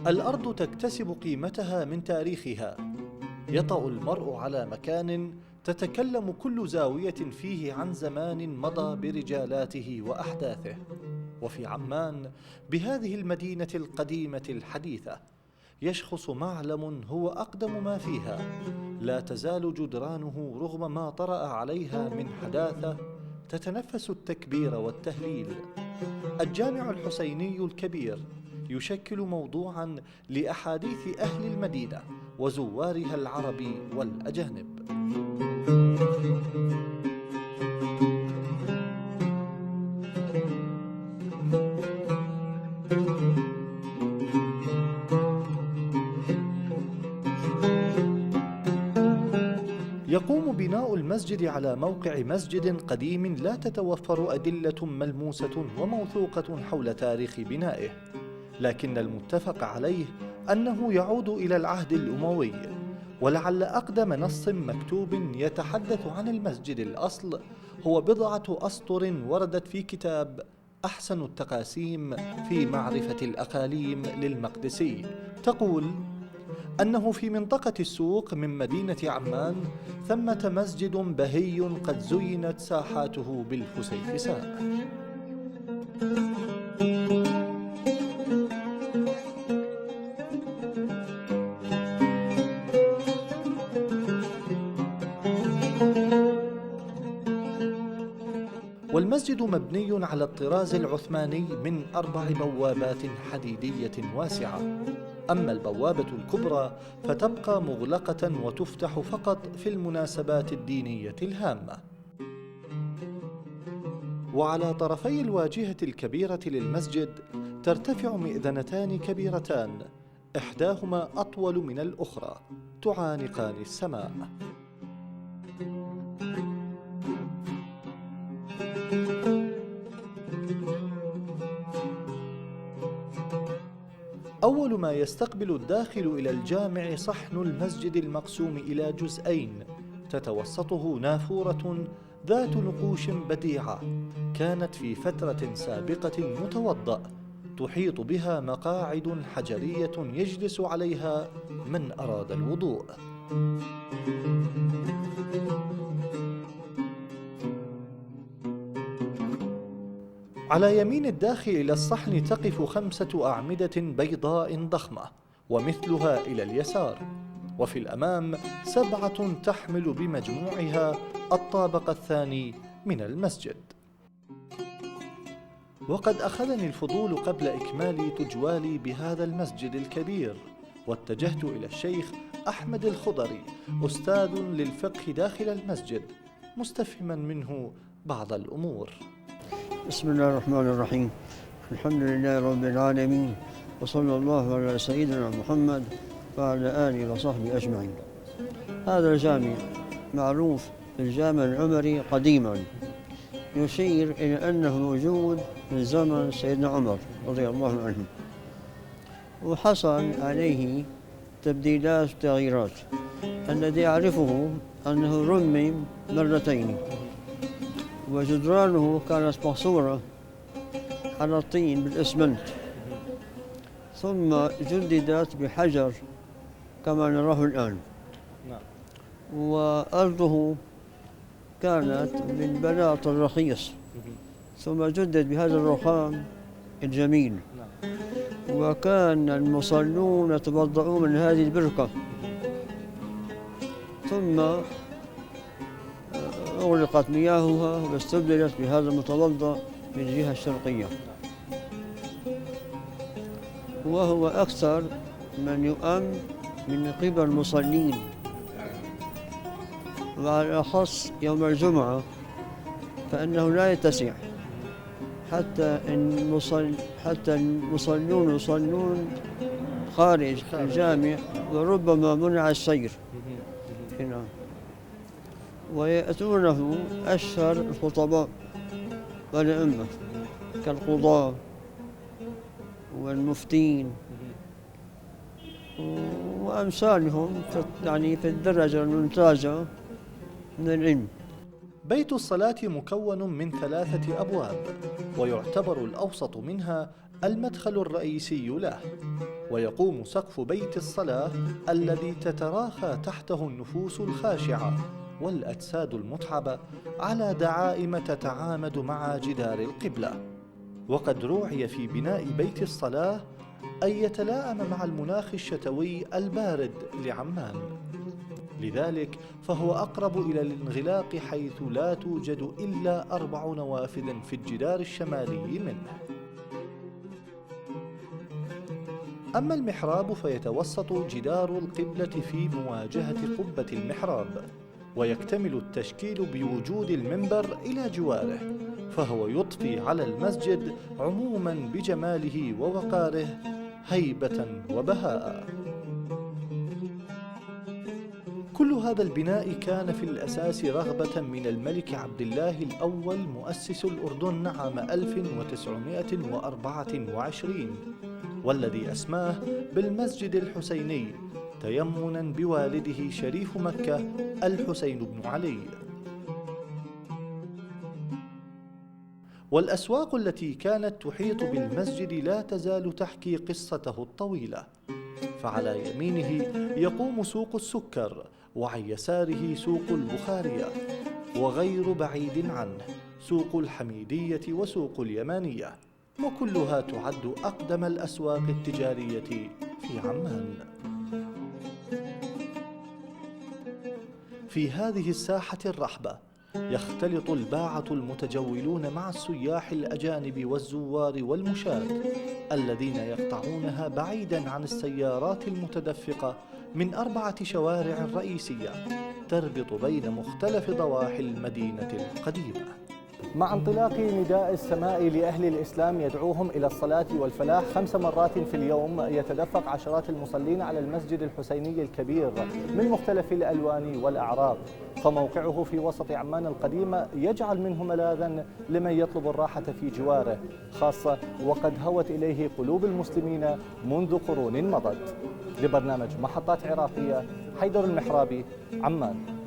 الأرض تكتسب قيمتها من تاريخها. يطأ المرء على مكان تتكلم كل زاوية فيه عن زمان مضى برجالاته وأحداثه. وفي عمان، بهذه المدينة القديمة الحديثة، يشخص معلم هو أقدم ما فيها. لا تزال جدرانه رغم ما طرأ عليها من حداثة تتنفس التكبير والتهليل. الجامع الحسيني الكبير يشكل موضوعاً لأحاديث أهل المدينة وزوارها العرب والأجانب. يقوم بناء المسجد على موقع مسجد قديم لا تتوفر أدلة ملموسة وموثوقة حول تاريخ بنائه، لكن المتفق عليه أنه يعود إلى العهد الأموي. ولعل أقدم نص مكتوب يتحدث عن المسجد الأصل هو بضعة أسطر وردت في كتاب أحسن التقاسيم في معرفة الأقاليم للمقدسي، تقول أنه في منطقة السوق من مدينة عمان ثمة مسجد بهي قد زينت ساحاته بالفسيفساء. والمسجد مبني على الطراز العثماني من 4 بوابات حديدية واسعة، أما البوابة الكبرى فتبقى مغلقة وتفتح فقط في المناسبات الدينية الهامة. وعلى طرفي الواجهة الكبيرة للمسجد ترتفع مئذنتان كبيرتان، إحداهما أطول من الأخرى، تعانقان السماء. أول ما يستقبل الداخل إلى الجامع صحن المسجد المقسوم إلى جزئين، تتوسطه نافورة ذات نقوش بديعة كانت في فترة سابقة متوضأ، تحيط بها مقاعد حجرية يجلس عليها من أراد الوضوء. على يمين الداخل إلى الصحن تقف 5 أعمدة بيضاء ضخمة ومثلها إلى اليسار، وفي الأمام 7 تحمل بمجموعها الطابق الثاني من المسجد. وقد أخذني الفضول قبل إكمال تجوالي بهذا المسجد الكبير، واتجهت إلى الشيخ أحمد الخضري أستاذ للفقه داخل المسجد، مستفهما منه بعض الأمور. بسم الله الرحمن الرحيم. الحمد لله رب العالمين، وصلى الله على سيدنا محمد وعلى آله وصحبه أجمعين. هذا الجامع معروف بالجامع العمري قديما، يشير إلى أنه موجود من زمن سيدنا عمر رضي الله عنه، وحصل عليه تبديلات وتغييرات. الذي أعرفه أنه رمم مرتين، وجدرانه كانت مقصورة على الطين بالإسمنت، ثم جددت بحجر كما نراه الآن. وأرضه كانت من بلاط الرخيص، ثم جدد بهذا الرخام الجميل. وكان المصلون يتوضؤون من هذه البركة، ثم أغلقت مياهها واستبدلت بهذا المتوضأ من الجهة الشرقية، وهو أكثر من يؤم من قبل المصلين، وعلى الأخص يوم الجمعة فإنه لا يتسع حتى المصلون يصلون خارج الجامع، وربما منع السير هنا. ويأتونه أشهر الخطباء والأئمة كالقضاة والمفتين وأمثالهم في الدرجة الممتازة من العلم. بيت الصلاة مكون من 3 أبواب، ويعتبر الأوسط منها المدخل الرئيسي له، ويقوم سقف بيت الصلاة الذي تتراخى تحته النفوس الخاشعة والأجساد المتعبة على دعائم تتعامد مع جدار القبلة. وقد روعي في بناء بيت الصلاة أن يتلائم مع المناخ الشتوي البارد لعمان، لذلك فهو أقرب إلى الانغلاق حيث لا توجد إلا 4 نوافذ في الجدار الشمالي منه. أما المحراب فيتوسط جدار القبلة في مواجهة قبة المحراب، ويكتمل التشكيل بوجود المنبر إلى جواره، فهو يضفي على المسجد عموماً بجماله ووقاره هيبة وبهاء. كل هذا البناء كان في الأساس رغبة من الملك عبد الله الأول مؤسس الأردن عام 1924، والذي أسماه بالمسجد الحسيني تيمناً بوالده شريف مكة الحسين بن علي. والأسواق التي كانت تحيط بالمسجد لا تزال تحكي قصته الطويلة، فعلى يمينه يقوم سوق السكر، وعن يساره سوق البخارية، وغير بعيد عنه سوق الحميدية وسوق اليمانية، وكلها تعد أقدم الأسواق التجارية في عمان. في هذه الساحة الرحبة يختلط الباعة المتجولون مع السياح الأجانب والزوار والمشاة الذين يقطعونها بعيداً عن السيارات المتدفقة من 4 شوارع رئيسية تربط بين مختلف ضواحي المدينة القديمة. مع انطلاق نداء السماء لأهل الإسلام يدعوهم إلى الصلاة والفلاح 5 مرات في اليوم، يتدفق عشرات المصلين على المسجد الحسيني الكبير من مختلف الألوان والأعراق، فموقعه في وسط عمان القديمة يجعل منه ملاذا لمن يطلب الراحة في جواره، خاصة وقد هوت إليه قلوب المسلمين منذ قرون مضت. لبرنامج محطات عراقية، حيدر المحرابي، عمان.